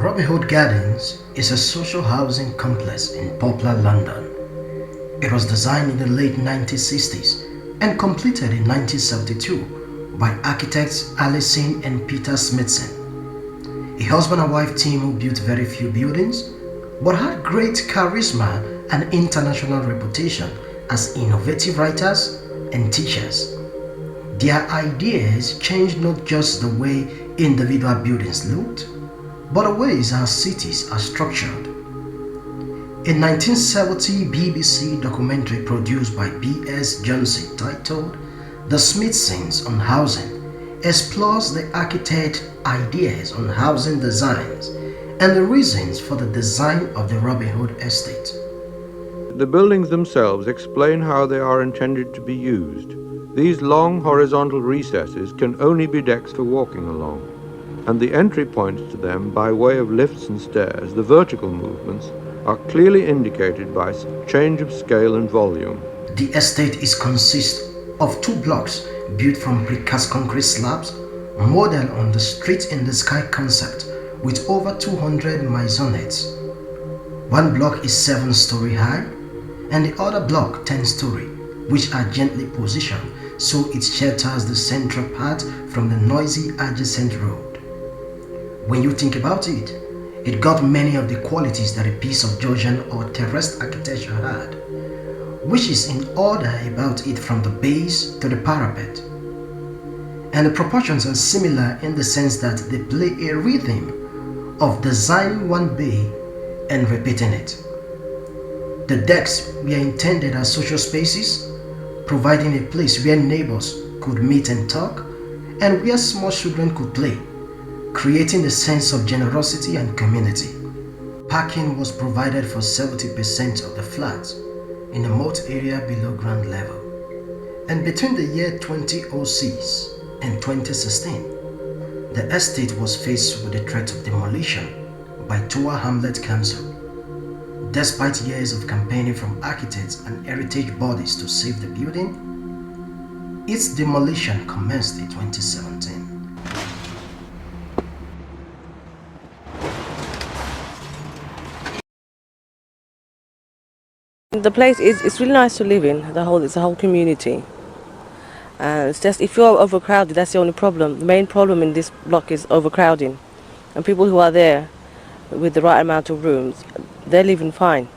Robin Hood Gardens is a social housing complex in Poplar, London. It was designed in the late 1960s and completed in 1972 by architects Alison and Peter Smithson, a husband and wife team who built very few buildings but had great charisma and international reputation as innovative writers and teachers. Their ideas changed not just the way individual buildings looked, but the ways our cities are structured. A 1970 BBC documentary produced by B.S. Johnson titled The Smithsons on Housing explores the architect's ideas on housing designs and the reasons for the design of the Robin Hood estate. The buildings themselves explain how they are intended to be used. These long horizontal recesses can only be decks for walking along, and the entry points to them by way of lifts and stairs, the vertical movements, are clearly indicated by change of scale and volume. The estate consists of 2 blocks built from precast concrete slabs, modeled on the street-in-the-sky concept with over 200 maisonettes. One block is 7-story high, and the other block 10-story, which are gently positioned so it shelters the central part from the noisy adjacent road. When you think about it, it got many of the qualities that a piece of Georgian or terraced architecture had, which is in order about it from the base to the parapet. And the proportions are similar in the sense that they play a rhythm of designing one bay and repeating it. The decks were intended as social spaces, providing a place where neighbors could meet and talk, and where small children could play, creating a sense of generosity and community. Parking was provided for 70% of the flats in a moat area below ground level. And between the year 2006 and 2016, the estate was faced with the threat of demolition by Tower Hamlet Council. Despite years of campaigning from architects and heritage bodies to save the building, its demolition commenced in 2017. The place it's really nice to live in. It's a whole community. It's just if you're overcrowded, that's the only problem. The main problem in this block is overcrowding, and people who are there with the right amount of rooms, they're living fine.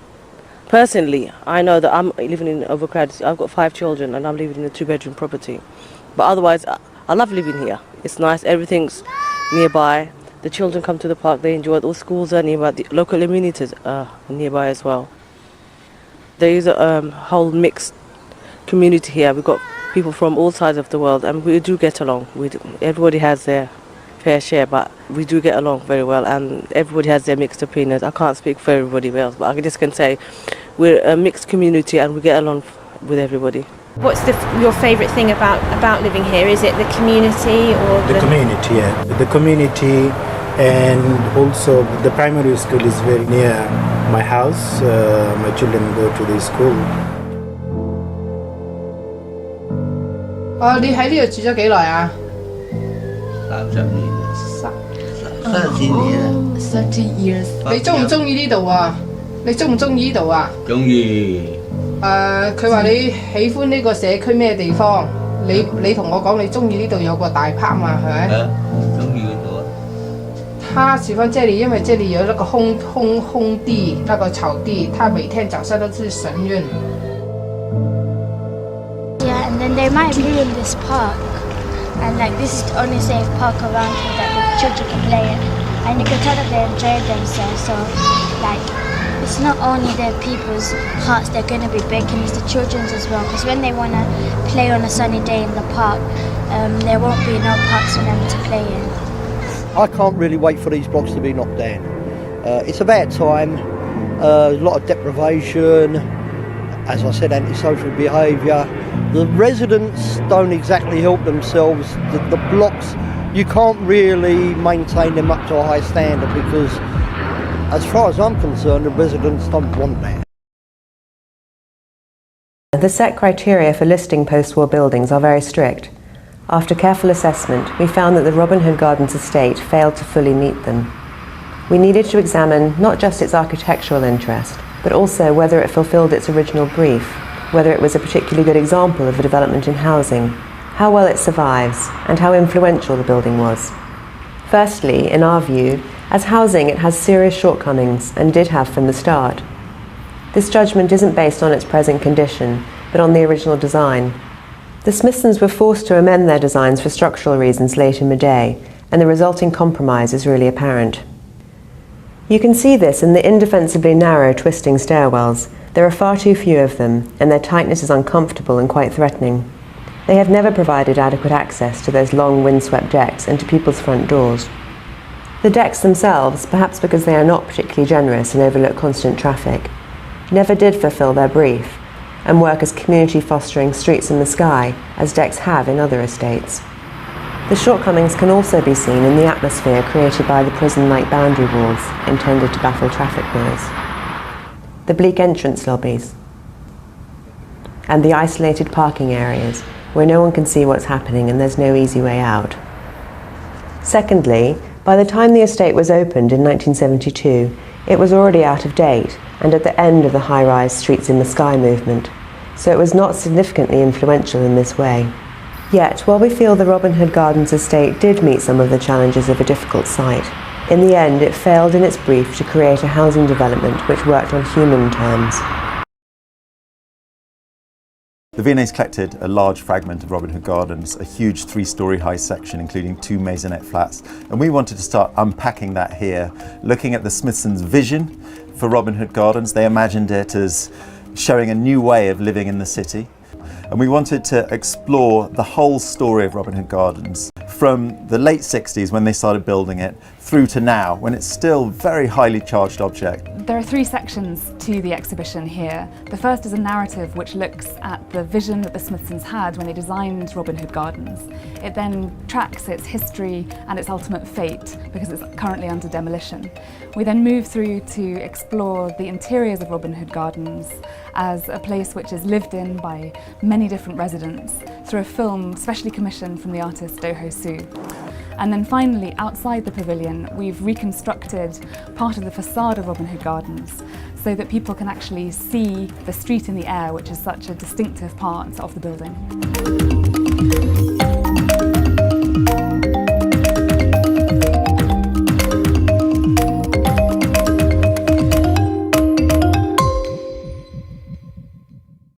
Personally, I know that I'm living in overcrowded. I've got 5 children, and I'm living in a 2-bedroom property. But otherwise, I love living here. It's nice. Everything's nearby. The children come to the park. They enjoy it. All schools are nearby. The local amenities are nearby as well. There is a whole mixed community here. We've got people from all sides of the world, and we do get along. Everybody has their fair share, but we do get along very well, and everybody has their mixed opinions. I can't speak for everybody else, but I just can say we're a mixed community and we get along with everybody. What's your favourite thing about living here? Is it the community or the community? Yeah, the community, and also the primary school is very near my house. My children go to the school. 你喺呢度住咗幾耐啊30年。30 years。你中唔中意呢度啊？你中唔中意呢度啊？中意。佢話你喜歡呢個社區咩地方？你同我講你中意呢度有個大 park 嘛，係咪？中意呢度啊。他喜歡這裡，因為這裡有那個空地，那個草地，他每天早上都去神韻。Yeah, and then they might ruin this park, and like this is the only safe park around here that the children can play in, and you can tell that they enjoy themselves. So, like, it's not only the people's hearts they're going to be breaking, it's the children's as well. Because when they want to play on a sunny day in the park, there won't be no parks for them to play in. I can't really wait for these blocks to be knocked down. It's about time. A lot of deprivation, as I said, antisocial behaviour. The residents don't exactly help themselves. The blocks, you can't really maintain them up to a high standard because, as far as I'm concerned, the residents don't want that. The set criteria for listing post-war buildings are very strict. After careful assessment, we found that the Robin Hood Gardens estate failed to fully meet them. We needed to examine not just its architectural interest, but also whether it fulfilled its original brief, whether it was a particularly good example of a development in housing, how well it survives, and how influential the building was. Firstly, in our view, as housing it has serious shortcomings, and did have from the start. This judgment isn't based on its present condition, but on the original design. The Smithsons were forced to amend their designs for structural reasons late in the day, and the resulting compromise is really apparent. You can see this in the indefensibly narrow, twisting stairwells. There are far too few of them, and their tightness is uncomfortable and quite threatening. They have never provided adequate access to those long windswept decks and to people's front doors. The decks themselves, perhaps because they are not particularly generous and overlook constant traffic, never did fulfill their brief and work as community fostering streets in the sky, as decks have in other estates. The shortcomings can also be seen in the atmosphere created by the prison-like boundary walls intended to baffle traffic noise, the bleak entrance lobbies, and the isolated parking areas where no one can see what's happening and there's no easy way out. Secondly, by the time the estate was opened in 1972, it was already out of date and at the end of the high-rise Streets in the Sky movement, so it was not significantly influential in this way. Yet, while we feel the Robin Hood Gardens estate did meet some of the challenges of a difficult site, in the end it failed in its brief to create a housing development which worked on human terms. The V&A's collected a large fragment of Robin Hood Gardens, a huge 3-storey high section including 2 maisonette flats, and we wanted to start unpacking that here, looking at the Smithsons' vision for Robin Hood Gardens. They imagined it as showing a new way of living in the city, and we wanted to explore the whole story of Robin Hood Gardens from the late 60s when they started building it through to now when it's still a very highly charged object. There are 3 sections to the exhibition here. The first is a narrative which looks at the vision that the Smithsons had when they designed Robin Hood Gardens. It then tracks its history and its ultimate fate because it's currently under demolition. We then move through to explore the interiors of Robin Hood Gardens as a place which is lived in by many different residents through a film specially commissioned from the artist Doho Su. And then finally, outside the pavilion, we've reconstructed part of the facade of Robin Hood Gardens so that people can actually see the street in the air, which is such a distinctive part of the building.